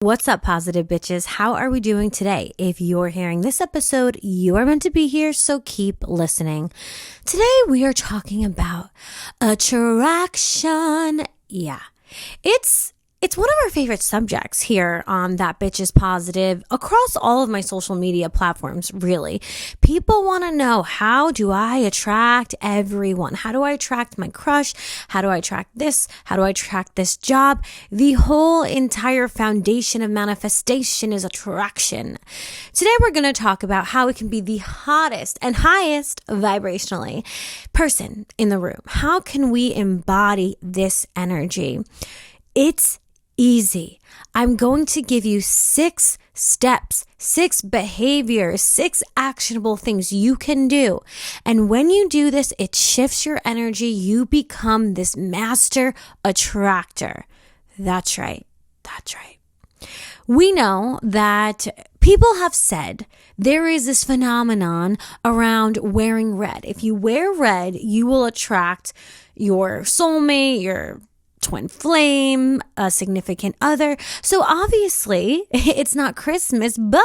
What's up, positive bitches? How are we doing today? If you're hearing this episode, you are meant to be here, so keep listening. Today, we are talking about attraction. Yeah, it's one of our favorite subjects here on That Bitch is Positive across all of my social media platforms, really. People want to know, how do I attract everyone? How do I attract my crush? How do I attract this? How do I attract this job? The whole entire foundation of manifestation is attraction. Today, we're going to talk about how it can be the hottest and highest vibrationally person in the room. How can we embody this energy? It's easy. I'm going to give you 6 steps, 6 behaviors, 6 actionable things you can do. And when you do this, it shifts your energy. You become this master attractor. That's right. That's right. We know that people have said there is this phenomenon around wearing red. If you wear red, you will attract your soulmate, your twin flame, a significant other. So obviously it's not Christmas, but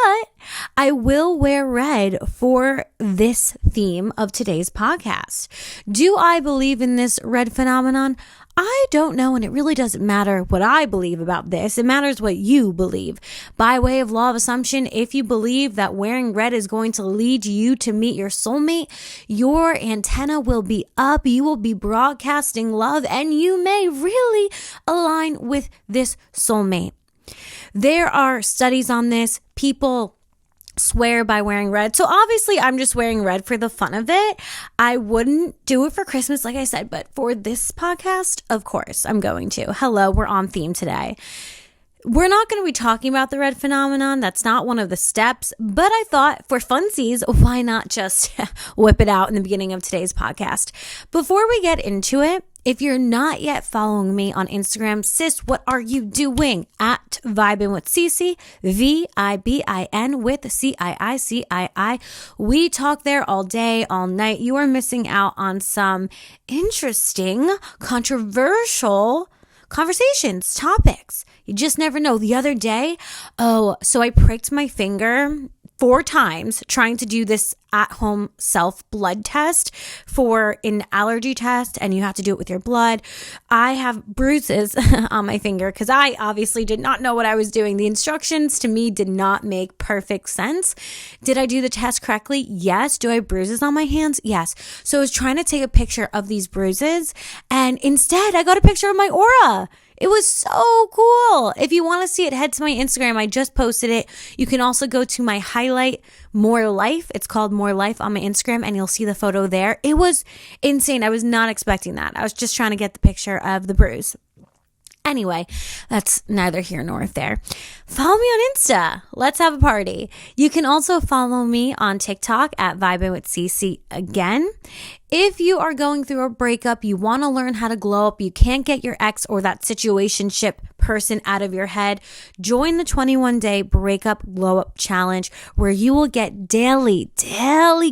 I will wear red for this theme of today's podcast. Do I believe in this red phenomenon? I don't know, and it really doesn't matter what I believe about this. It matters what you believe. By way of law of assumption, if you believe that wearing red is going to lead you to meet your soulmate, your antenna will be up, you will be broadcasting love, and you may really align with this soulmate. There are studies on this. People swear by wearing red. So obviously I'm just wearing red for the fun of it. I wouldn't do it for Christmas, like I said, but for this podcast, of course, I'm going to. Hello, we're on theme today. We're not going to be talking about the red phenomenon. That's not one of the steps, but I thought for funsies, why not just whip it out in the beginning of today's podcast? Before we get into it, if you're not yet following me on Instagram, sis, what are you doing? At Vibin with Cici, VIBIN with CIICII. We talk there all day, all night. You are missing out on some interesting, controversial conversations, topics. You just never know. The other day, so I pricked my finger 4 times trying to do this at-home self-blood test for an allergy test, and you have to do it with your blood. I have bruises on my finger because I obviously did not know what I was doing. The instructions to me did not make perfect sense. Did I do the test correctly? Yes. Do I have bruises on my hands? Yes. So I was trying to take a picture of these bruises, and instead I got a picture of my aura. It was so cool. If you want to see it, head to my Instagram. I just posted it. You can also go to my highlight, More Life. It's called More Life on my Instagram, and you'll see the photo there. It was insane. I was not expecting that. I was just trying to get the picture of the bruise. Anyway, that's neither here nor there. Follow me on Insta. Let's have a party. You can also follow me on TikTok at Vibin with Cici again. If you are going through a breakup, you want to learn how to glow up, you can't get your ex or that situationship person out of your head, join the 21-day breakup glow up challenge, where you will get daily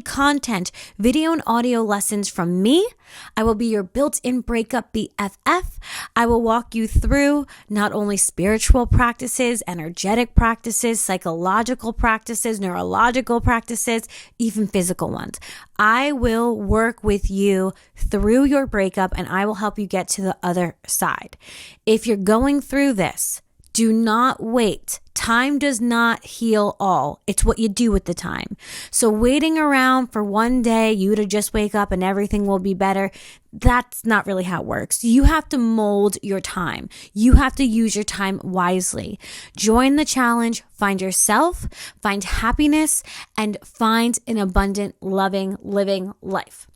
content, video and audio lessons from me. I will be your built-in breakup BFF. I will walk you through not only spiritual practices, energetic practices, psychological practices, neurological practices, even physical ones. I will work with you through your breakup, and I will help you get to the other side. If you're going through this, do not wait. Time does not heal all. It's what you do with the time. So waiting around for one day, you to just wake up and everything will be better, that's not really how it works. You have to mold your time. You have to use your time wisely. Join the challenge, find yourself, find happiness, and find an abundant, loving, living life.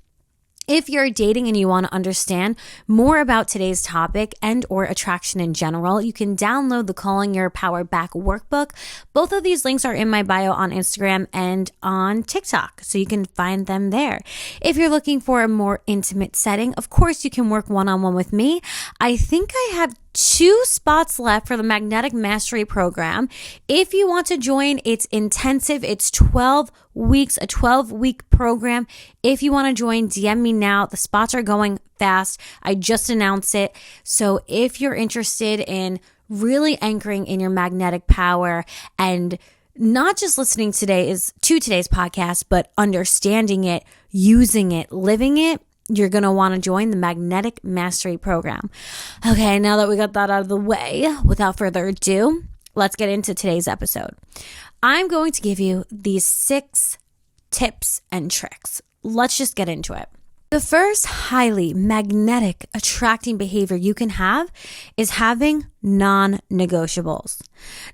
If you're dating and you want to understand more about today's topic and or attraction in general, you can download the Calling Your Power Back workbook. Both of these links are in my bio on Instagram and on TikTok, so you can find them there. If you're looking for a more intimate setting, of course you can work one-on-one with me. I think I have 2 spots left for the Magnetic Mastery Program. If you want to join, it's intensive. It's 12 weeks, a 12-week program. If you want to join, DM me now. The spots are going fast. I just announced it. So if you're interested in really anchoring in your magnetic power and not just listening to today's podcast, but understanding it, using it, living it, you're going to want to join the Magnetic Mastery Program. Okay, now that we got that out of the way, without further ado, let's get into today's episode. I'm going to give you these 6 tips and tricks. Let's just get into it. The first highly magnetic attracting behavior you can have is having non-negotiables.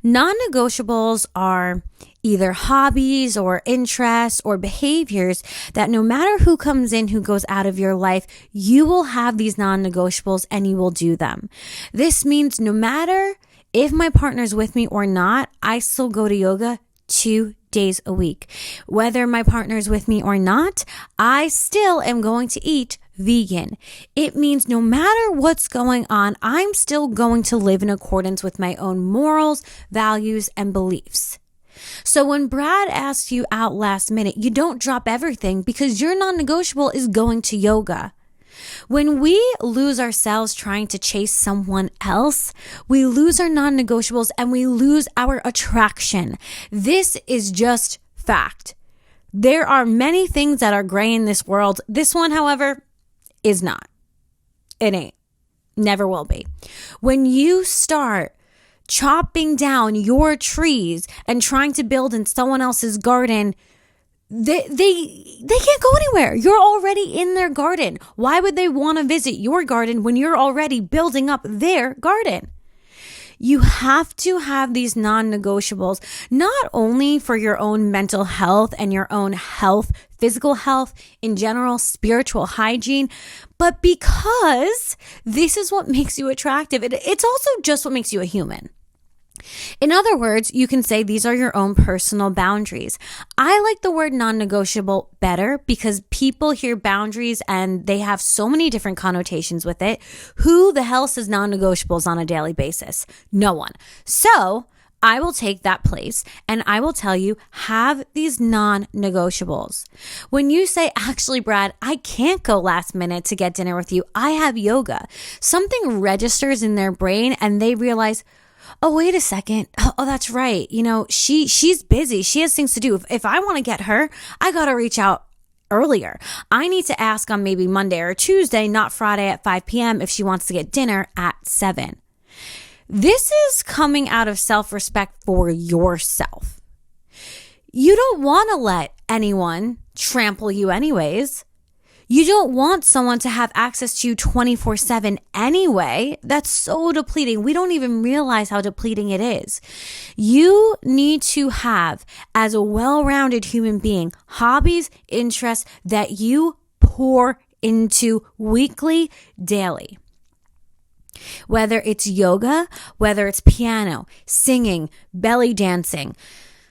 Non-negotiables are either hobbies or interests or behaviors that no matter who comes in, who goes out of your life, you will have these non-negotiables and you will do them. This means no matter if my partner's with me or not, I still go to yoga 2 days a week. Whether my partner's with me or not, I still am going to eat vegan. It means no matter what's going on, I'm still going to live in accordance with my own morals, values, and beliefs. So when Brad asks you out last minute, you don't drop everything because your non-negotiable is going to yoga. When we lose ourselves trying to chase someone else, we lose our non-negotiables and we lose our attraction. This is just fact. There are many things that are gray in this world. This one, however, is not. It ain't. Never will be. When you start chopping down your trees and trying to build in someone else's garden, They can't go anywhere. You're already in their garden. Why would they want to visit your garden when you're already building up their garden? You have to have these non-negotiables, not only for your own mental health and your own health, physical health, in general, spiritual hygiene, but because this is what makes you attractive. It's also just what makes you a human. In other words, you can say these are your own personal boundaries. I like the word non-negotiable better because people hear boundaries and they have so many different connotations with it. Who the hell says non-negotiables on a daily basis? No one. So I will take that place and I will tell you, have these non-negotiables. When you say, actually, Brad, I can't go last minute to get dinner with you. I have yoga. Something registers in their brain and they realize, oh, wait a second. Oh, that's right. You know, she's busy. She has things to do. If I want to get her, I got to reach out earlier. I need to ask on maybe Monday or Tuesday, not Friday at 5 p.m. if she wants to get dinner at 7. This is coming out of self-respect for yourself. You don't want to let anyone trample you anyways. You don't want someone to have access to you 24/7 anyway. That's so depleting. We don't even realize how depleting it is. You need to have, as a well-rounded human being, hobbies, interests that you pour into weekly, daily. Whether it's yoga, whether it's piano, singing, belly dancing,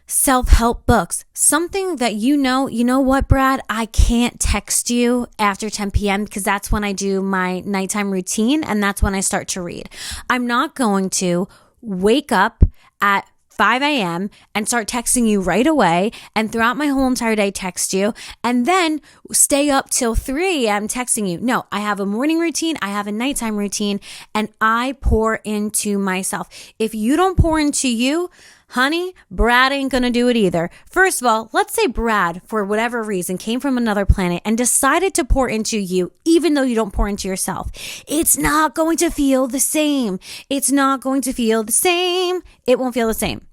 self-help books, something that you know what, Brad, I can't text you after 10 p.m. because that's when I do my nighttime routine and that's when I start to read. I'm not going to wake up at 5 a.m. and start texting you right away and throughout my whole entire day text you and then stay up till 3 a.m. texting you. No, I have a morning routine, I have a nighttime routine, and I pour into myself. If you don't pour into you, honey, Brad ain't gonna do it either. First of all, let's say Brad, for whatever reason, came from another planet and decided to pour into you, even though you don't pour into yourself. It's not going to feel the same. It's not going to feel the same. It won't feel the same.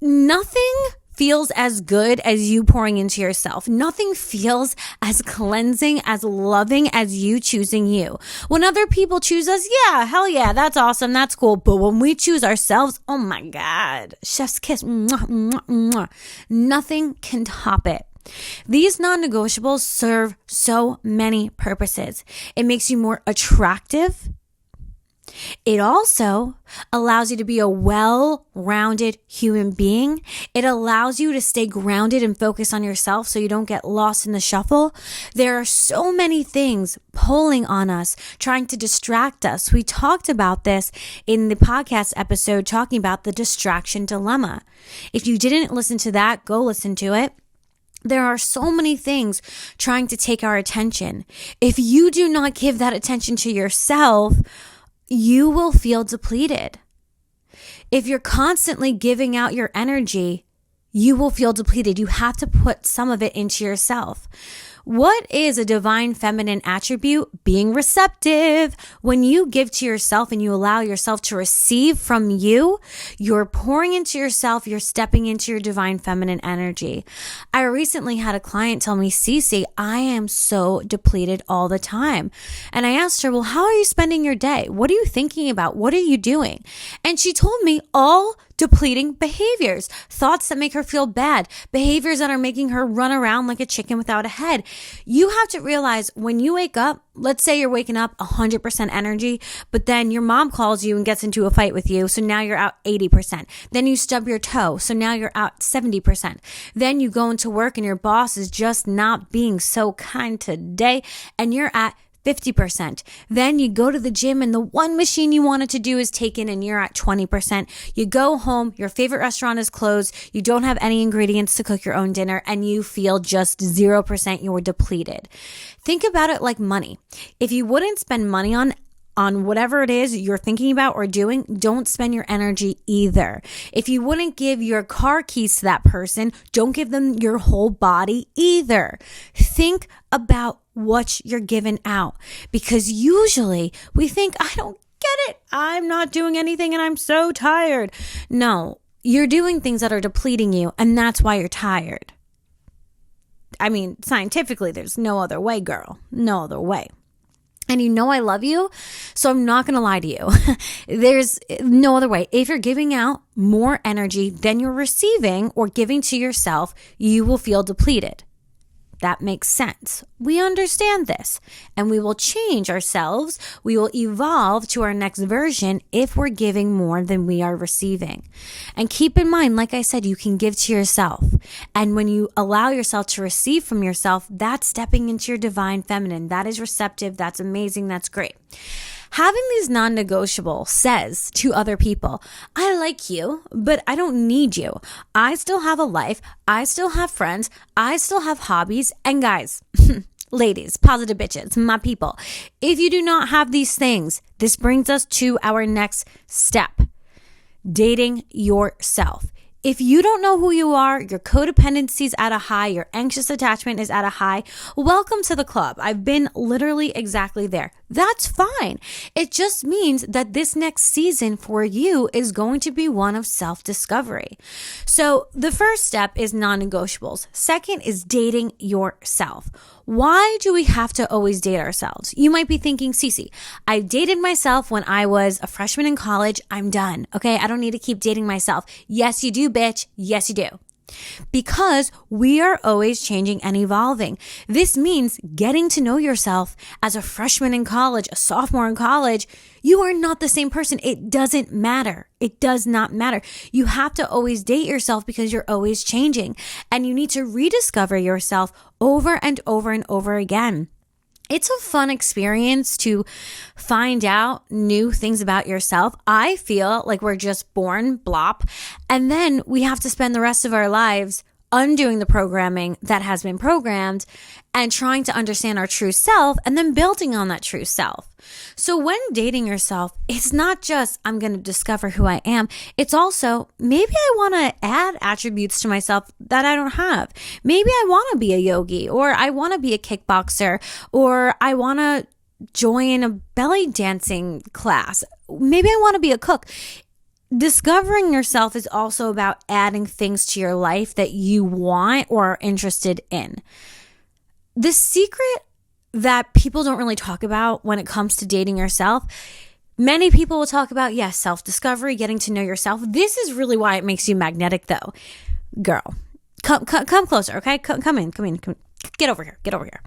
Nothing feels as good as you pouring into yourself. Nothing feels as cleansing, as loving as you choosing you. When other people choose us, yeah, hell yeah, that's awesome, that's cool. But when we choose ourselves, oh my God, chef's kiss, mwah, mwah, mwah. Nothing can top it. These non-negotiables serve so many purposes. It makes you more attractive. It also allows you to be a well-rounded human being. It allows you to stay grounded and focus on yourself so you don't get lost in the shuffle. There are so many things pulling on us, trying to distract us. We talked about this in the podcast episode talking about the distraction dilemma. If you didn't listen to that, go listen to it. There are so many things trying to take our attention. If you do not give that attention to yourself, you will feel depleted. If you're constantly giving out your energy, you will feel depleted. You have to put some of it into yourself. What is a divine feminine attribute? Being receptive. When you give to yourself and you allow yourself to receive from you, you're pouring into yourself, you're stepping into your divine feminine energy. I recently had a client tell me, Cece, I am so depleted all the time. And I asked her, well, how are you spending your day? What are you thinking about? What are you doing? And she told me all depleting behaviors, thoughts that make her feel bad, behaviors that are making her run around like a chicken without a head. You have to realize when you wake up, let's say you're waking up 100% energy, but then your mom calls you and gets into a fight with you. So now you're out 80%. Then you stub your toe. So now you're out 70%. Then you go into work and your boss is just not being so kind today and you're at 50%. Then you go to the gym and the one machine you wanted to do is taken and you're at 20%. You go home, your favorite restaurant is closed, you don't have any ingredients to cook your own dinner, and you feel just 0%. You're depleted. Think about it like money. If you wouldn't spend money on whatever it is you're thinking about or doing, don't spend your energy either. If you wouldn't give your car keys to that person, don't give them your whole body either. Think about what you're giving out, because usually we think, I don't get it. I'm not doing anything and I'm so tired. No, you're doing things that are depleting you, and that's why you're tired. I mean, scientifically, there's no other way, girl. No other way. And you know I love you, so I'm not going to lie to you. There's no other way. If you're giving out more energy than you're receiving or giving to yourself, you will feel depleted. That makes sense. We understand this, and we will change ourselves. We will evolve to our next version if we're giving more than we are receiving. And keep in mind, like I said, you can give to yourself. And when you allow yourself to receive from yourself, that's stepping into your divine feminine. That is receptive. That's amazing. That's great. Having these non-negotiables says to other people, I like you, but I don't need you. I still have a life. I still have friends. I still have hobbies. And guys, ladies, positive bitches, my people, if you do not have these things, this brings us to our next step, dating yourself. If you don't know who you are, your codependency is at a high, your anxious attachment is at a high, welcome to the club. I've been literally exactly there. That's fine. It just means that this next season for you is going to be one of self-discovery. So the first step is non-negotiables. Second is dating yourself. Why do we have to always date ourselves? You might be thinking, Cece, I dated myself when I was a freshman in college. I'm done. Okay. I don't need to keep dating myself. Yes, you do, bitch. Yes, you do. Because we are always changing and evolving. This means getting to know yourself as a freshman in college, a sophomore in college. You are not the same person. It doesn't matter. It does not matter. You have to always date yourself because you're always changing, and you need to rediscover yourself over and over and over again. It's a fun experience to find out new things about yourself. I feel like we're just born, blop, and then we have to spend the rest of our lives undoing the programming that has been programmed and trying to understand our true self and then building on that true self. So when dating yourself, it's not just I'm going to discover who I am. It's also maybe I want to add attributes to myself that I don't have. Maybe I want to be a yogi, or I want to be a kickboxer, or I want to join a belly dancing class. Maybe I want to be a cook. Discovering yourself is also about adding things to your life that you want or are interested in. The secret that people don't really talk about when it comes to dating yourself, many people will talk about, yes, self-discovery, getting to know yourself. This is really why it makes you magnetic, though. Girl, come closer, okay? Come in. Get over here.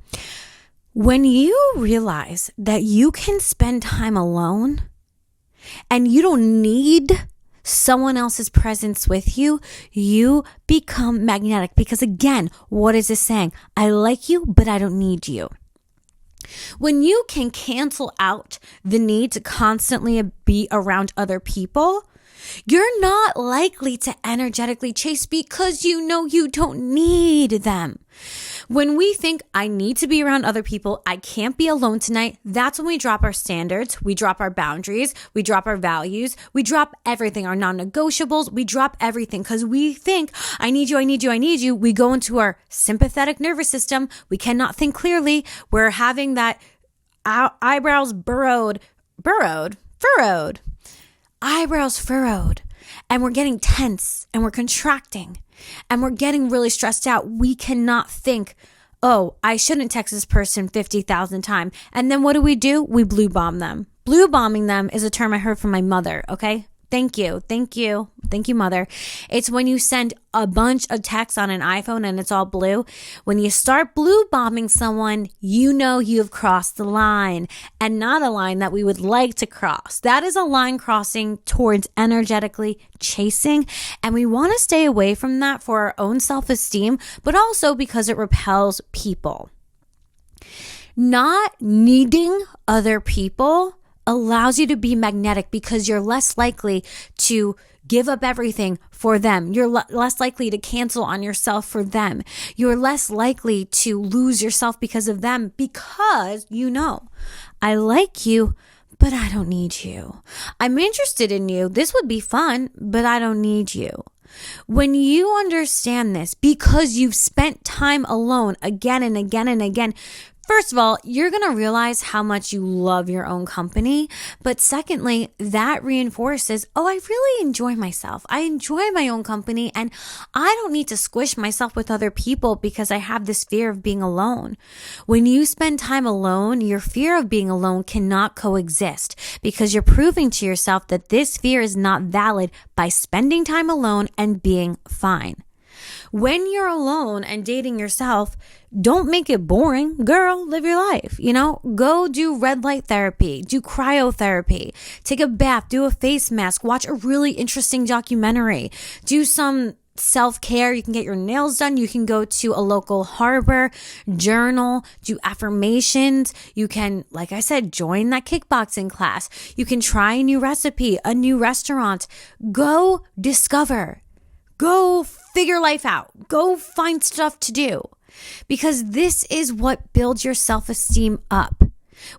When you realize that you can spend time alone and you don't need someone else's presence with you, you become magnetic. Because again, what is this saying? I like you, but I don't need you. When you can cancel out the need to constantly be around other people, You're not likely to energetically chase because you know you don't need them. When we think, I need to be around other people, I can't be alone tonight, that's when we drop our standards, we drop our boundaries, we drop our values, we drop everything, our non-negotiables, we drop everything because we think, I need you, I need you, I need you. We go into our sympathetic nervous system. We cannot think clearly. We're having that eyebrows furrowed, eyebrows furrowed, and we're getting tense and we're contracting and we're getting really stressed out. We cannot think, oh, I shouldn't text this person 50,000 times. And then what do? We blue bomb them. Blue bombing them is a term I heard from my mother, okay? Thank you, mother. It's when you send a bunch of texts on an iPhone and it's all blue. When you start blue bombing someone, you know you've crossed the line, and not a line that we would like to cross. That is a line crossing towards energetically chasing, and we want to stay away from that for our own self-esteem, but also because it repels people. Not needing other people allows you to be magnetic because you're less likely to give up everything for them. You're less likely to cancel on yourself for them. You're less likely to lose yourself because of them, because you know, I like you, but I don't need you. I'm interested in you. This would be fun, but I don't need you. When you understand this, because you've spent time alone again and again and again, first of all, you're going to realize how much you love your own company. But secondly, that reinforces, oh, I really enjoy myself. I enjoy my own company, and I don't need to squish myself with other people because I have this fear of being alone. When you spend time alone, your fear of being alone cannot coexist because you're proving to yourself that this fear is not valid by spending time alone and being fine. When you're alone and dating yourself, don't make it boring. Girl, live your life. Go do red light therapy, do cryotherapy, take a bath, do a face mask, watch a really interesting documentary, do some self-care. You can get your nails done. You can go to a local harbor, journal, do affirmations. You can, like I said, join that kickboxing class. You can try a new recipe, a new restaurant. Go discover. Go figure life out. Go find stuff to do, because this is what builds your self-esteem up.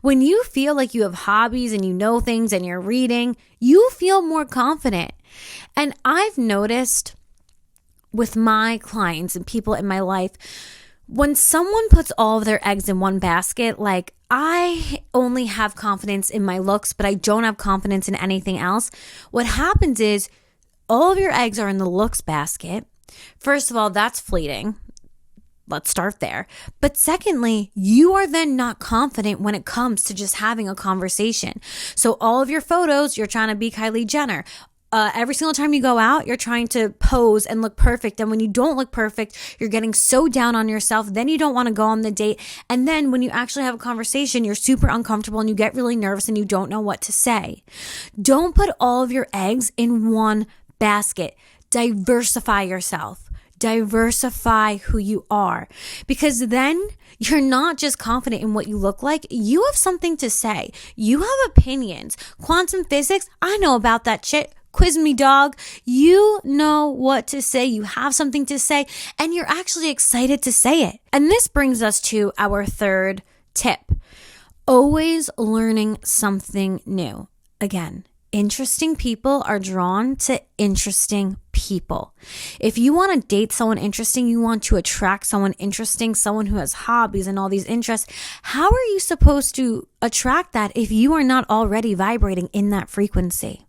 When you feel like you have hobbies and you know things and you're reading, you feel more confident. And I've noticed with my clients and people in my life, when someone puts all of their eggs in one basket, like I only have confidence in my looks, but I don't have confidence in anything else, what happens is all of your eggs are in the looks basket. First of all, that's fleeting. Let's start there. But secondly, you are then not confident when it comes to just having a conversation. So all of your photos, you're trying to be Kylie Jenner. Every single time you go out, you're trying to pose and look perfect. And when you don't look perfect, you're getting so down on yourself. Then you don't want to go on the date. And then when you actually have a conversation, you're super uncomfortable and you get really nervous and you don't know what to say. Don't put all of your eggs in one basket. Diversify yourself. Diversify who you are, because then you're not just confident in what you look like. You have something to say. You have opinions. Quantum physics, I know about that shit. Quiz me, dog. You know what to say. You have something to say, and you're actually excited to say it. And this brings us to our third tip. Always learning something new. Again, interesting people are drawn to interesting people. If you want to date someone interesting, you want to attract someone interesting, someone who has hobbies and all these interests, how are you supposed to attract that if you are not already vibrating in that frequency?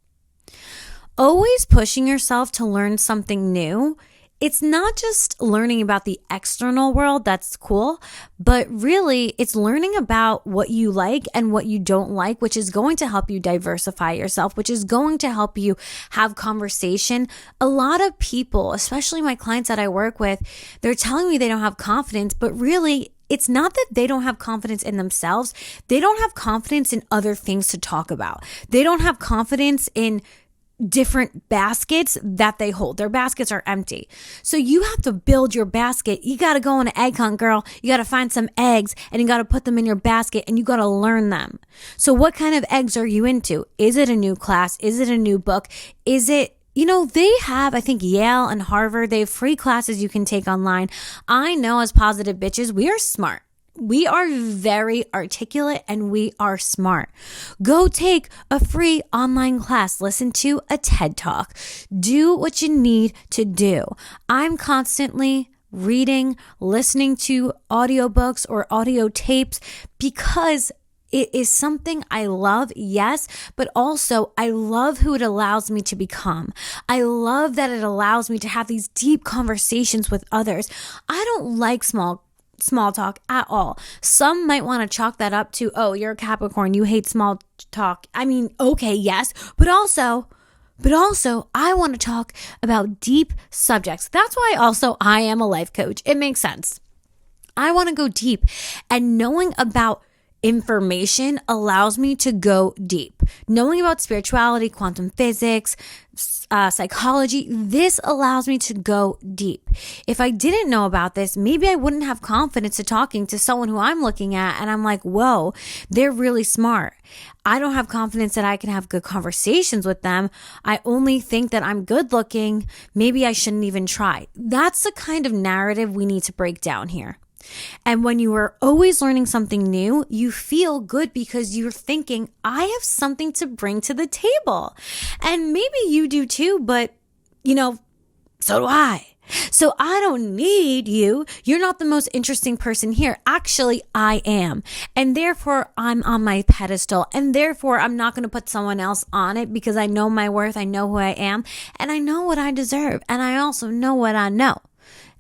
Always pushing yourself to learn something new. It's not just learning about the external world, that's cool, but really it's learning about what you like and what you don't like, which is going to help you diversify yourself, which is going to help you have conversation. A lot of people, especially my clients that I work with, they're telling me they don't have confidence, but really it's not that they don't have confidence in themselves. They don't have confidence in other things to talk about. They don't have confidence in different baskets that they hold. Their baskets are empty. So you have to build your basket. You got to go on an egg hunt, girl. You got to find some eggs and you got to put them in your basket and you got to learn them. So what kind of eggs are you into? Is it a new class? Is it a new book? Is it, they have, I think, Yale and Harvard. They have free classes you can take online. I know as positive bitches, we are smart. We are very articulate and we are smart. Go take a free online class. Listen to a TED Talk. Do what you need to do. I'm constantly reading, listening to audiobooks or audio tapes because it is something I love, yes, but also I love who it allows me to become. I love that it allows me to have these deep conversations with others. I don't like small talk at all. Some might want to chalk that up to, oh, you're a Capricorn, you hate small talk. I mean, okay, yes, but also I want to talk about deep subjects. That's why also I am a life coach. It makes sense. I want to go deep, and knowing about information allows me to go deep. Knowing about spirituality, quantum physics, psychology, this allows me to go deep. If I didn't know about this, maybe I wouldn't have confidence to talking to someone who I'm looking at and I'm like, whoa, they're really smart. I don't have confidence that I can have good conversations with them. I only think that I'm good looking. Maybe I shouldn't even try. That's the kind of narrative we need to break down here. And when you are always learning something new, you feel good because you're thinking, I have something to bring to the table. And maybe you do too, but so do I. So I don't need you. You're not the most interesting person here. Actually, I am. And therefore, I'm on my pedestal. And therefore, I'm not going to put someone else on it because I know my worth. I know who I am. And I know what I deserve. And I also know what I know.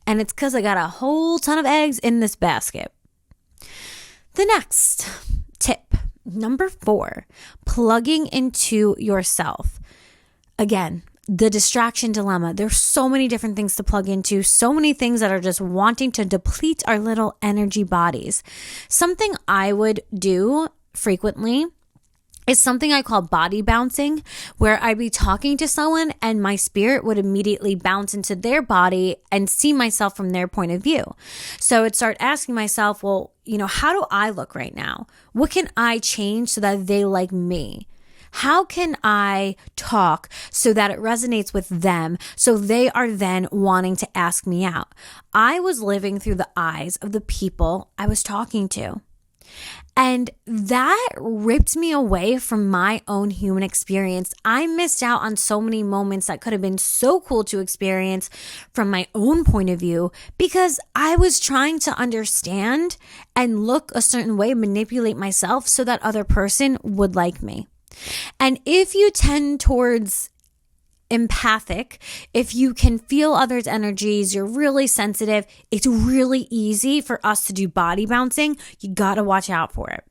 And it's because I got a whole ton of eggs in this basket. The next tip, number 4, plugging into yourself. Again, the distraction dilemma. There's so many different things to plug into, so many things that are just wanting to deplete our little energy bodies. Something I would do frequently is something I call body bouncing, where I'd be talking to someone and my spirit would immediately bounce into their body and see myself from their point of view. So I'd start asking myself, well, how do I look right now? What can I change so that they like me? How can I talk so that it resonates with them so they are then wanting to ask me out? I was living through the eyes of the people I was talking to. And that ripped me away from my own human experience. I missed out on so many moments that could have been so cool to experience from my own point of view because I was trying to understand and look a certain way, manipulate myself so that other person would like me. And if you tend towards empathic, if you can feel others' energies, you're really sensitive, it's really easy for us to do body bouncing. You got to watch out for it.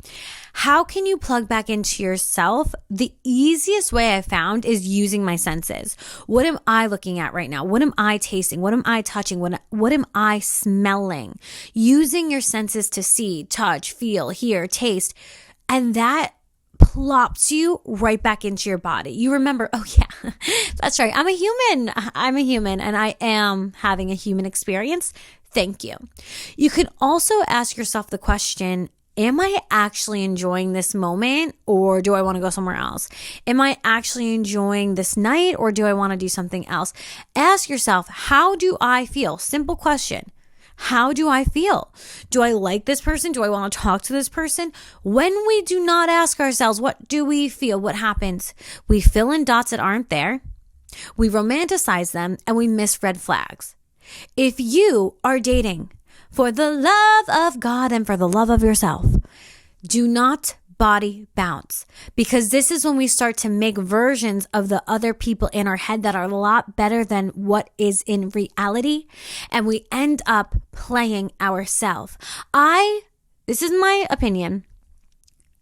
How can you plug back into yourself? The easiest way I found is using my senses. What am I looking at right now? What am I tasting? What am I touching? What am I smelling? Using your senses to see, touch, feel, hear, taste, and that plops you right back into your body. You remember, oh yeah, that's right. I'm a human and I am having a human experience. Thank you. You can also ask yourself the question, am I actually enjoying this moment or do I want to go somewhere else? Am I actually enjoying this night or do I want to do something else? Ask yourself, how do I feel? Simple question. How do I feel? Do I like this person? Do I want to talk to this person? When we do not ask ourselves, what do we feel? What happens? We fill in dots that aren't there. We romanticize them and we miss red flags. If you are dating for the love of God and for the love of yourself, do not body bounce, because this is when we start to make versions of the other people in our head that are a lot better than what is in reality, and we end up playing ourselves. This is my opinion.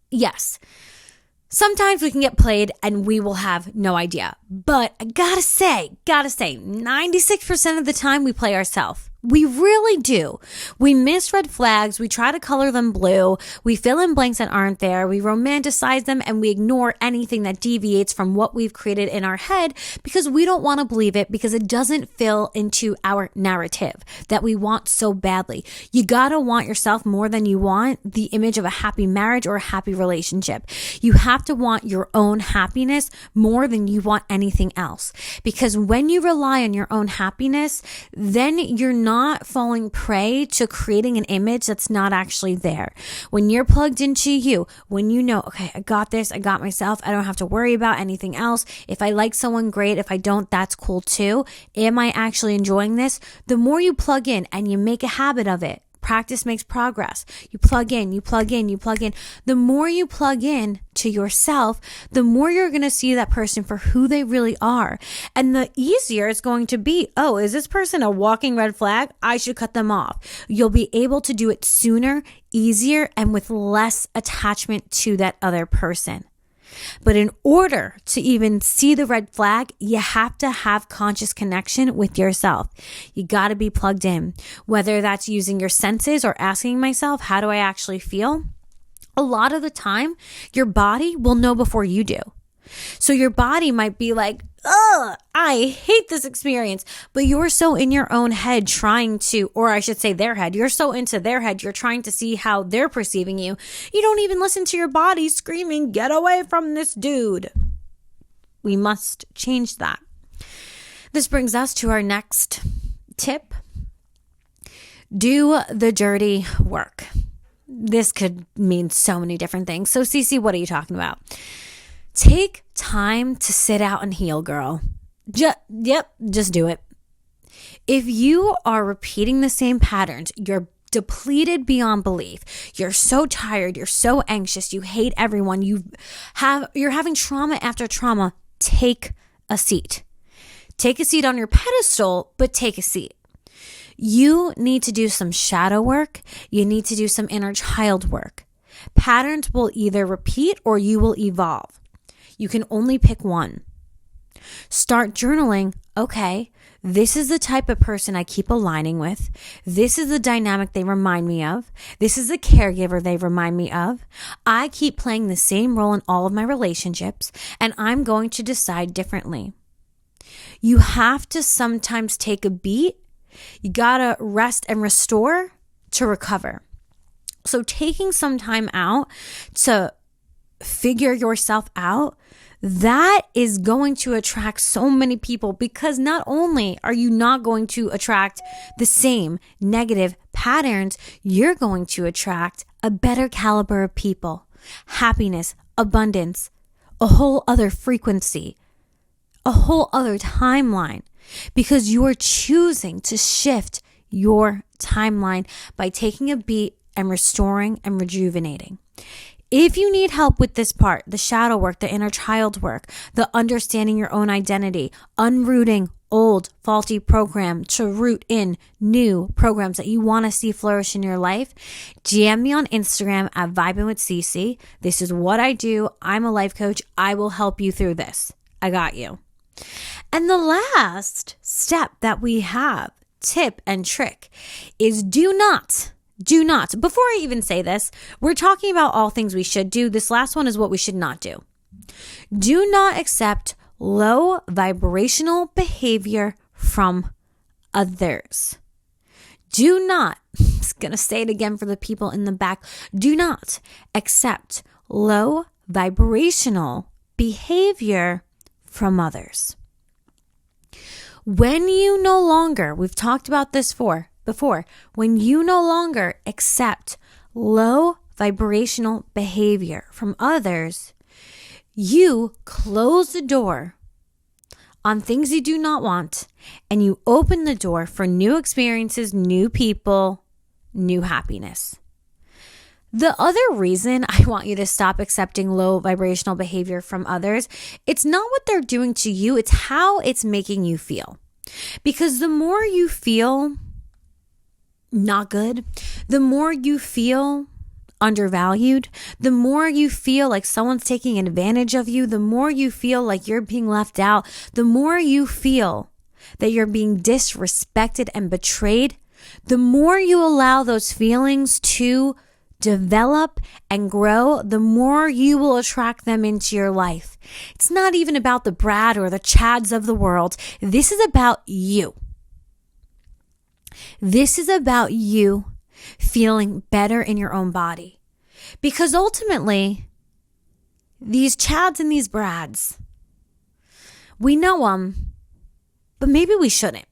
Yes, sometimes we can get played and we will have no idea, but I gotta say, 96% of the time we play ourselves. We really do. We miss red flags. We try to color them blue. We fill in blanks that aren't there. We romanticize them and we ignore anything that deviates from what we've created in our head because we don't want to believe it because it doesn't fill into our narrative that we want so badly. You gotta want yourself more than you want the image of a happy marriage or a happy relationship. You have to want your own happiness more than you want anything else. Because when you rely on your own happiness, then you're not falling prey to creating an image that's not actually there. When you're plugged into you, when you know, okay, I got this, I got myself, I don't have to worry about anything else. If I like someone, great. If I don't, that's cool too. Am I actually enjoying this? The more you plug in and you make a habit of it, practice makes progress. You plug in, you plug in, you plug in. The more you plug in to yourself, the more you're going to see that person for who they really are. And the easier it's going to be, oh, is this person a walking red flag? I should cut them off. You'll be able to do it sooner, easier, and with less attachment to that other person. But in order to even see the red flag, you have to have conscious connection with yourself. You got to be plugged in, whether that's using your senses or asking myself, how do I actually feel? A lot of the time, your body will know before you do. So your body might be like, ugh, I hate this experience. But you're so in your own head trying to, or I should say their head, you're so into their head, you're trying to see how they're perceiving you. You don't even listen to your body screaming, get away from this dude. We must change that. This brings us to our next tip. Do the dirty work. This could mean so many different things. So Cece, what are you talking about? Take time to sit out and heal, girl. Just do it. If you are repeating the same patterns, you're depleted beyond belief. You're so tired. You're so anxious. You hate everyone. You're having trauma after trauma. Take a seat. Take a seat on your pedestal, but take a seat. You need to do some shadow work. You need to do some inner child work. Patterns will either repeat or you will evolve. You can only pick one. Start journaling. Okay, this is the type of person I keep aligning with. This is the dynamic they remind me of. This is the caregiver they remind me of. I keep playing the same role in all of my relationships, and I'm going to decide differently. You have to sometimes take a beat. You gotta rest and restore to recover. So taking some time out to figure yourself out, that is going to attract so many people, because not only are you not going to attract the same negative patterns, you're going to attract a better caliber of people, happiness, abundance, a whole other frequency, a whole other timeline, because you are choosing to shift your timeline by taking a beat and restoring and rejuvenating. If you need help with this part, the shadow work, the inner child work, the understanding your own identity, unrooting old faulty program to root in new programs that you want to see flourish in your life, DM me on Instagram at Vibing with Cece. This is what I do. I'm a life coach. I will help you through this. I got you. And the last step that we have, tip and trick, is do not, before I even say this, we're talking about all things we should do. This last one is what we should not do. Do not accept low vibrational behavior from others. Do not, I'm just going to say it again for the people in the back, do not accept low vibrational behavior from others. When you no longer, we've talked about this before, when you no longer accept low vibrational behavior from others, you close the door on things you do not want, and you open the door for new experiences, new people, new happiness. The other reason I want you to stop accepting low vibrational behavior from others, it's not what they're doing to you, it's how it's making you feel. Because the more you feel not good, the more you feel undervalued, the more you feel like someone's taking advantage of you, the more you feel like you're being left out, the more you feel that you're being disrespected and betrayed, The more you allow those feelings to develop and grow, the more you will attract them into your life. It's not even about the Brad or the Chads of the world. This is about you. This is about you feeling better in your own body. Because ultimately, these Chads and these Brads, we know them, but maybe we shouldn't.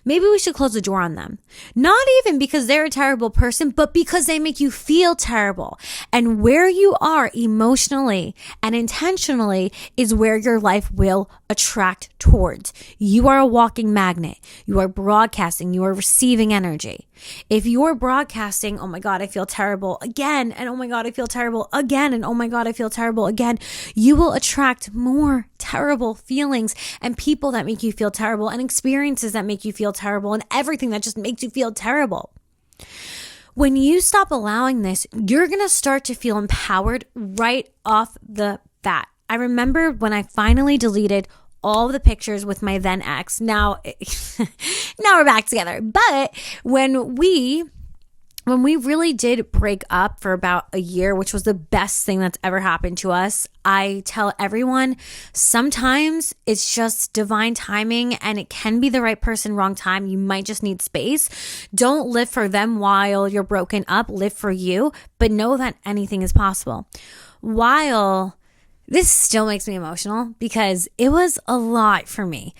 Maybe we should close the door on them. Not even because they're a terrible person, but because they make you feel terrible. And where you are emotionally and intentionally is where your life will attract towards. You are a walking magnet. You are broadcasting. You are receiving energy. If you're broadcasting, oh my God, I feel terrible again, and oh my God, I feel terrible again, and oh my God, I feel terrible again, you will attract more terrible feelings and people that make you feel terrible and experiences that make you feel terrible and everything that just makes you feel terrible. When you stop allowing this, you're going to start to feel empowered right off the bat. I remember when I finally deleted all of the pictures with my then ex. Now we're back together. But when we really did break up for about a year, which was the best thing that's ever happened to us, I tell everyone, sometimes it's just divine timing and it can be the right person, wrong time. You might just need space. Don't live for them while you're broken up. Live for you, but know that anything is possible. This still makes me emotional because it was a lot for me.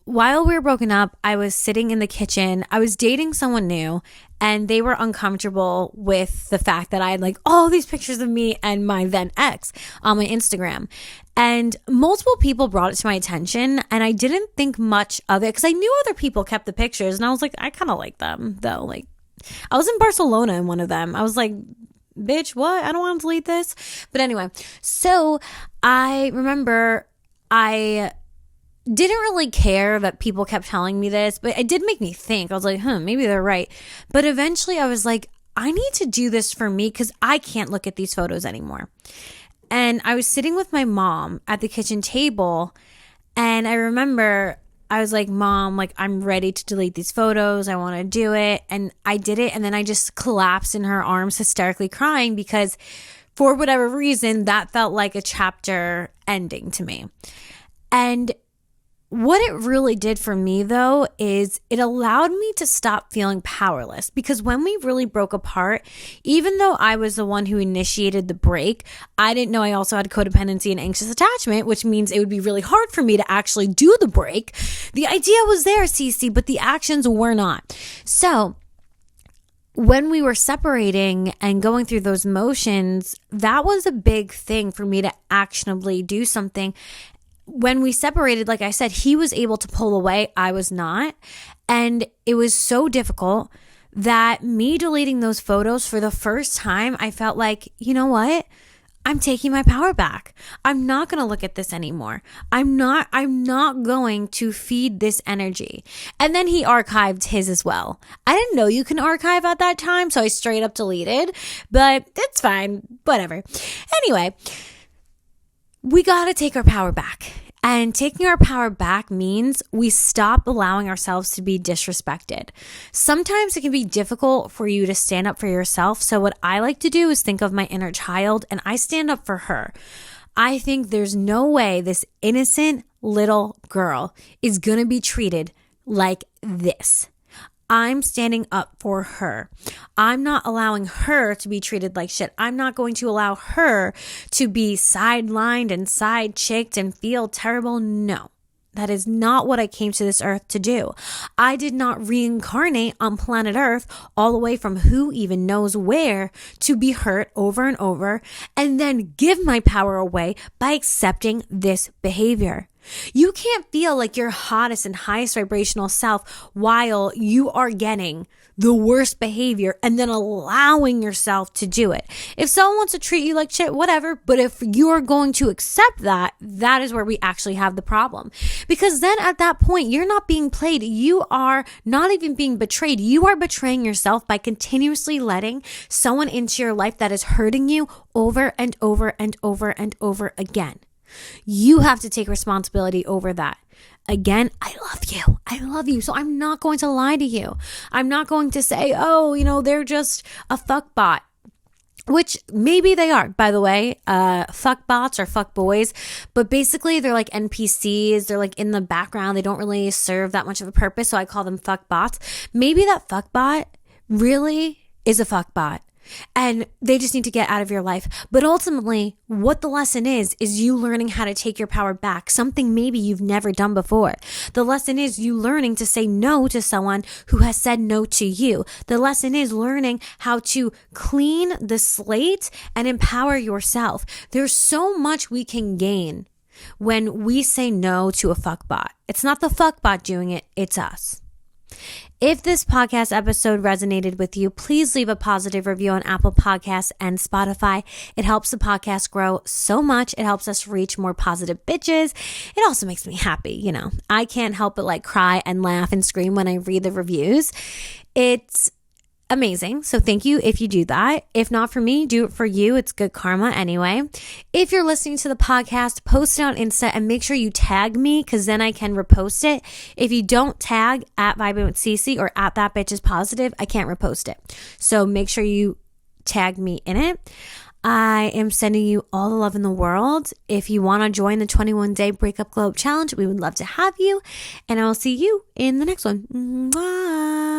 While we were broken up, I was sitting in the kitchen. I was dating someone new and they were uncomfortable with the fact that I had like all these pictures of me and my then ex on my Instagram. And multiple people brought it to my attention and I didn't think much of it because I knew other people kept the pictures and I was like, I kind of like them though. Like I was in Barcelona in one of them. I was like, bitch, what? I don't want to delete this. But anyway, so I remember I didn't really care that people kept telling me this, but it did make me think. I was like, maybe they're right. But eventually I was like, I need to do this for me because I can't look at these photos anymore. And I was sitting with my mom at the kitchen table and I remember I was like, Mom, like I'm ready to delete these photos. I want to do it. And I did it. And then I just collapsed in her arms, hysterically crying because for whatever reason, that felt like a chapter ending to me. And what it really did for me, though, is it allowed me to stop feeling powerless because when we really broke apart, even though I was the one who initiated the break, I didn't know I also had codependency and anxious attachment, which means it would be really hard for me to actually do the break. The idea was there, Cece, but the actions were not. So when we were separating and going through those motions, that was a big thing for me to actionably do something. When we separated, like I said, he was able to pull away. I was not. And it was so difficult that me deleting those photos for the first time, I felt like, you know what? I'm taking my power back. I'm not going to look at this anymore. I'm not going to feed this energy. And then he archived his as well. I didn't know you can archive at that time, so I straight up deleted, but it's fine. Whatever. Anyway, we got to take our power back. And taking our power back means we stop allowing ourselves to be disrespected. Sometimes it can be difficult for you to stand up for yourself. So what I like to do is think of my inner child and I stand up for her. I think there's no way this innocent little girl is going to be treated like this. I'm standing up for her. I'm not allowing her to be treated like shit. I'm not going to allow her to be sidelined and side-chicked and feel terrible. No, that is not what I came to this earth to do. I did not reincarnate on planet Earth all the way from who even knows where to be hurt over and over and then give my power away by accepting this behavior. You can't feel like your hottest and highest vibrational self while you are getting the worst behavior and then allowing yourself to do it. If someone wants to treat you like shit, whatever, but if you're going to accept that, that is where we actually have the problem. Because then at that point, you're not being played. You are not even being betrayed. You are betraying yourself by continuously letting someone into your life that is hurting you over and over and over and over again. You have to take responsibility over that. again, I love you. I love you. So I'm not going to lie to you. I'm not going to say, oh, they're just a fuck bot. Which maybe they are, by the way, fuck bots or fuck boys, but basically they're like NPCs. They're like in the background. They don't really serve that much of a purpose. So I call them fuck bots. Maybe that fuck bot really is a fuck bot and they just need to get out of your life. But ultimately, what the lesson is you learning how to take your power back, something maybe you've never done before. The lesson is you learning to say no to someone who has said no to you. The lesson is learning how to clean the slate and empower yourself. There's so much we can gain when we say no to a fuckbot. It's not the fuckbot doing it, it's us. If this podcast episode resonated with you, please leave a positive review on Apple Podcasts and Spotify. It helps the podcast grow so much. It helps us reach more positive bitches. It also makes me happy. I can't help but like cry and laugh and scream when I read the reviews. It's amazing. So thank you if you do that. If not for me, do it for you. It's good karma anyway. If you're listening to the podcast, post it on Insta and make sure you tag me because then I can repost it. If you don't tag at Vibing with Cece or at That Bitch Is Positive, I can't repost it. So make sure you tag me in it. I am sending you all the love in the world. If you want to join the 21-day Breakup Glow Up Challenge, we would love to have you. And I will see you in the next one. Mwah.